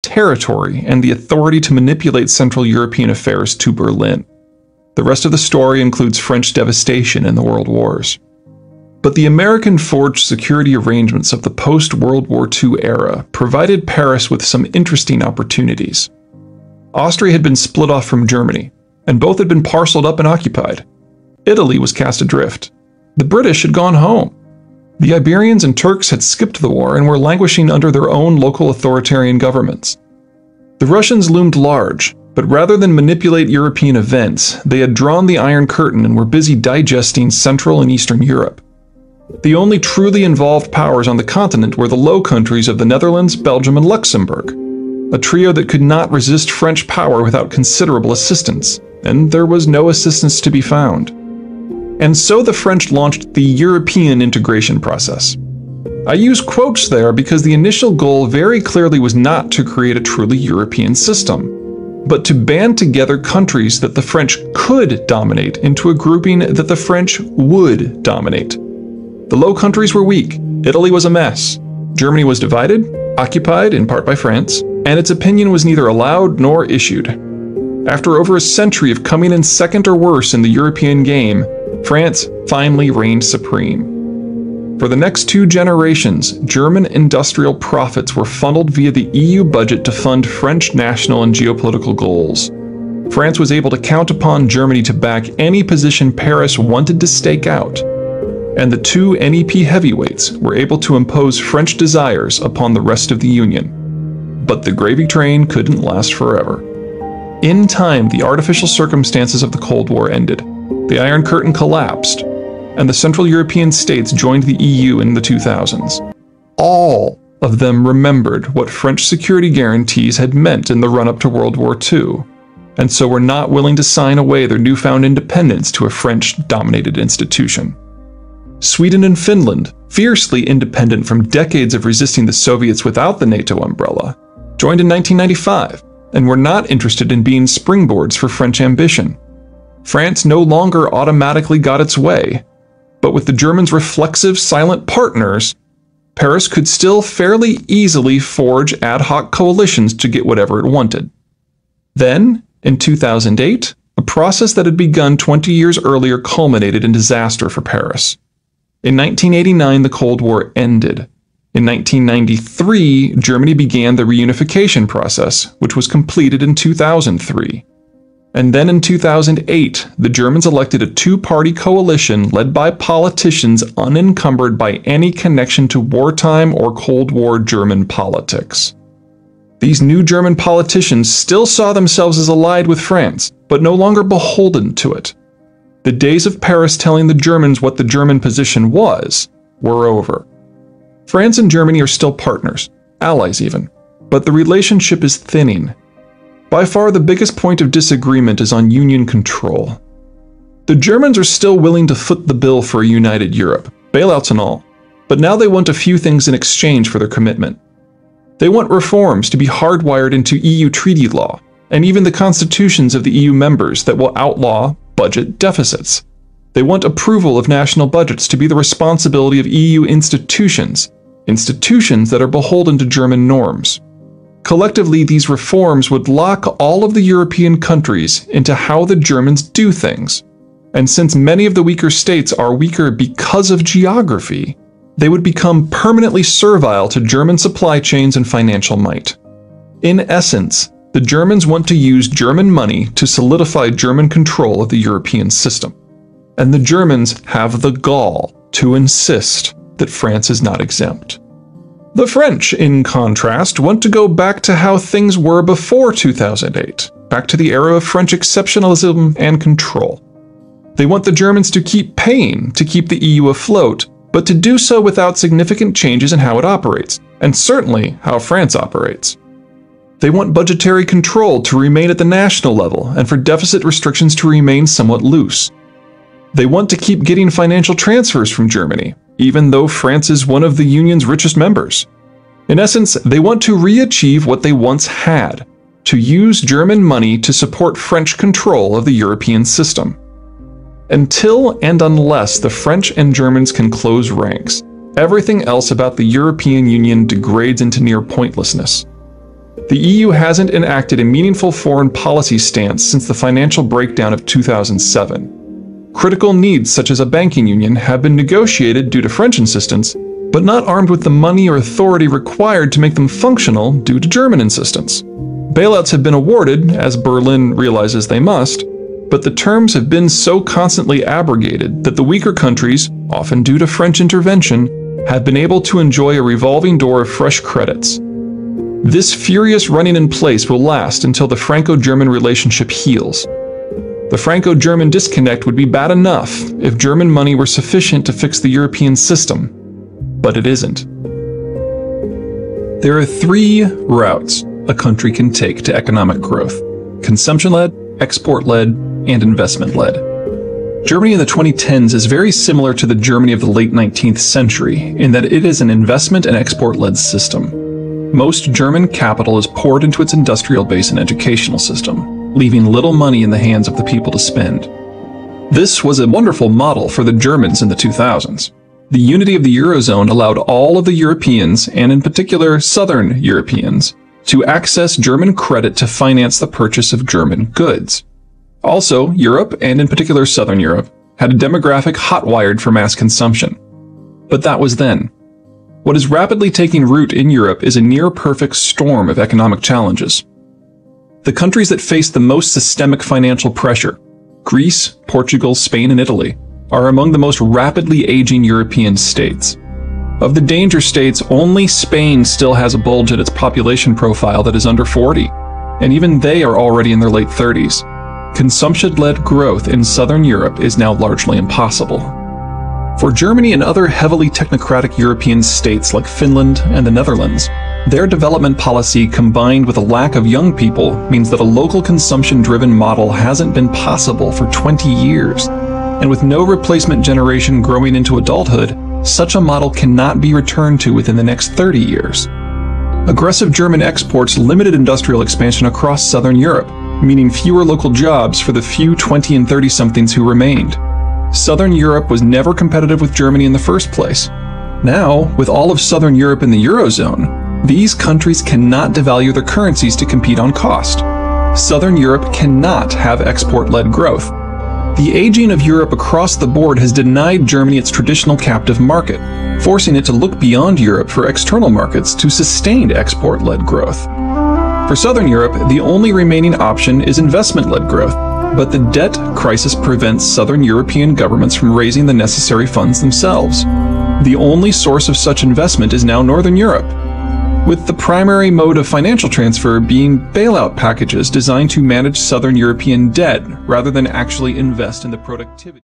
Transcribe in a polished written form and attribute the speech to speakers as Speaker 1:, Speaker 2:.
Speaker 1: territory and the authority to manipulate Central European affairs to Berlin. The rest of the story includes French devastation in the World Wars. But the American-forged security arrangements of the post-World War II era provided Paris with some interesting opportunities. Austria had been split off from Germany, and both had been parceled up and occupied. Italy was cast adrift. The British had gone home. The Iberians and Turks had skipped the war and were languishing under their own local authoritarian governments. The Russians loomed large, but rather than manipulate European events, they had drawn the Iron Curtain and were busy digesting Central and Eastern Europe. The only truly involved powers on the continent were the Low Countries of the Netherlands, Belgium, and Luxembourg, a trio that could not resist French power without considerable assistance, and there was no assistance to be found. And so the French launched the European integration process. I use quotes there because the initial goal very clearly was not to create a truly European system, but to band together countries that the French could dominate into a grouping that the French would dominate. The Low Countries were weak, Italy was a mess, Germany was divided, occupied in part by France, and its opinion was neither allowed nor issued. After over a century of coming in second or worse in the European game, France finally reigned supreme. For the next 2 generations, German industrial profits were funneled via the EU budget to fund French national and geopolitical goals. France was able to count upon Germany to back any position Paris wanted to stake out, and the 2 NEP heavyweights were able to impose French desires upon the rest of the Union. But the gravy train couldn't last forever. In time, the artificial circumstances of the Cold War ended. The Iron Curtain collapsed, and the Central European states joined the EU in the 2000s. All of them remembered what French security guarantees had meant in the run-up to World War II, and so were not willing to sign away their newfound independence to a French-dominated institution. Sweden and Finland, fiercely independent from decades of resisting the Soviets without the NATO umbrella, joined in 1995 and were not interested in being springboards for French ambition. France no longer automatically got its way, but with the Germans' reflexive, silent partners, Paris could still fairly easily forge ad hoc coalitions to get whatever it wanted. Then, in 2008, a process that had begun 20 years earlier culminated in disaster for Paris. In 1989, the Cold War ended. In 1993, Germany began the reunification process, which was completed in 2003. And then in 2008, the Germans elected a 2-party coalition led by politicians unencumbered by any connection to wartime or Cold War German politics. These new German politicians still saw themselves as allied with France, but no longer beholden to it. The days of Paris telling the Germans what the German position was were over. France and Germany are still partners, allies even, but the relationship is thinning. By far the biggest point of disagreement is on union control. The Germans are still willing to foot the bill for a united Europe, bailouts and all, but now they want a few things in exchange for their commitment. They want reforms to be hardwired into EU treaty law, and even the constitutions of the EU members that will outlaw budget deficits. They want approval of national budgets to be the responsibility of EU institutions, institutions that are beholden to German norms. Collectively, these reforms would lock all of the European countries into how the Germans do things. And since many of the weaker states are weaker because of geography, they would become permanently servile to German supply chains and financial might. In essence, the Germans want to use German money to solidify German control of the European system. And the Germans have the gall to insist that France is not exempt. The French, in contrast, want to go back to how things were before 2008, back to the era of French exceptionalism and control. They want the Germans to keep paying to keep the EU afloat, but to do so without significant changes in how it operates, and certainly how France operates. They want budgetary control to remain at the national level and for deficit restrictions to remain somewhat loose. They want to keep getting financial transfers from Germany, even though France is one of the Union's richest members. In essence, they want to re-achieve what they once had, to use German money to support French control of the European system. Until and unless the French and Germans can close ranks, everything else about the European Union degrades into near pointlessness. The EU hasn't enacted a meaningful foreign policy stance since the financial breakdown of 2007. Critical needs such as a banking union have been negotiated due to French insistence, but not armed with the money or authority required to make them functional due to German insistence. Bailouts have been awarded, as Berlin realizes they must, but the terms have been so constantly abrogated that the weaker countries, often due to French intervention, have been able to enjoy a revolving door of fresh credits. This furious running in place will last until the Franco-German relationship heals. The Franco-German disconnect would be bad enough if German money were sufficient to fix the European system, but it isn't. There are three routes a country can take to economic growth: consumption-led, export-led, and investment-led. Germany in the 2010s is very similar to the Germany of the late 19th century in that it is an investment and export-led system. Most German capital is poured into its industrial base and educational system, leaving little money in the hands of the people to spend. This was a wonderful model for the Germans in the 2000s. The unity of the Eurozone allowed all of the Europeans, and in particular Southern Europeans, to access German credit to finance the purchase of German goods. Also, Europe, and in particular Southern Europe, had a demographic hot-wired for mass consumption. But that was then. What is rapidly taking root in Europe is a near-perfect storm of economic challenges. The countries that face the most systemic financial pressure, Greece, Portugal, Spain, and Italy, are among the most rapidly aging European states. Of the danger states, only Spain still has a bulge in its population profile that is under 40, and even they are already in their late 30s. Consumption-led growth in Southern Europe is now largely impossible. For Germany and other heavily technocratic European states like Finland and the Netherlands, their development policy combined with a lack of young people means that a local consumption-driven model hasn't been possible for 20 years. And with no replacement generation growing into adulthood, such a model cannot be returned to within the next 30 years. Aggressive German exports limited industrial expansion across Southern Europe, meaning fewer local jobs for the few 20 and 30-somethings who remained. Southern Europe was never competitive with Germany in the first place. Now, with all of Southern Europe in the Eurozone, these countries cannot devalue their currencies to compete on cost. Southern Europe cannot have export-led growth. The aging of Europe across the board has denied Germany its traditional captive market, forcing it to look beyond Europe for external markets to sustain export-led growth. For Southern Europe, the only remaining option is investment-led growth, but the debt crisis prevents Southern European governments from raising the necessary funds themselves. The only source of such investment is now Northern Europe, with the primary mode of financial transfer being bailout packages designed to manage Southern European debt rather than actually invest in the productivity.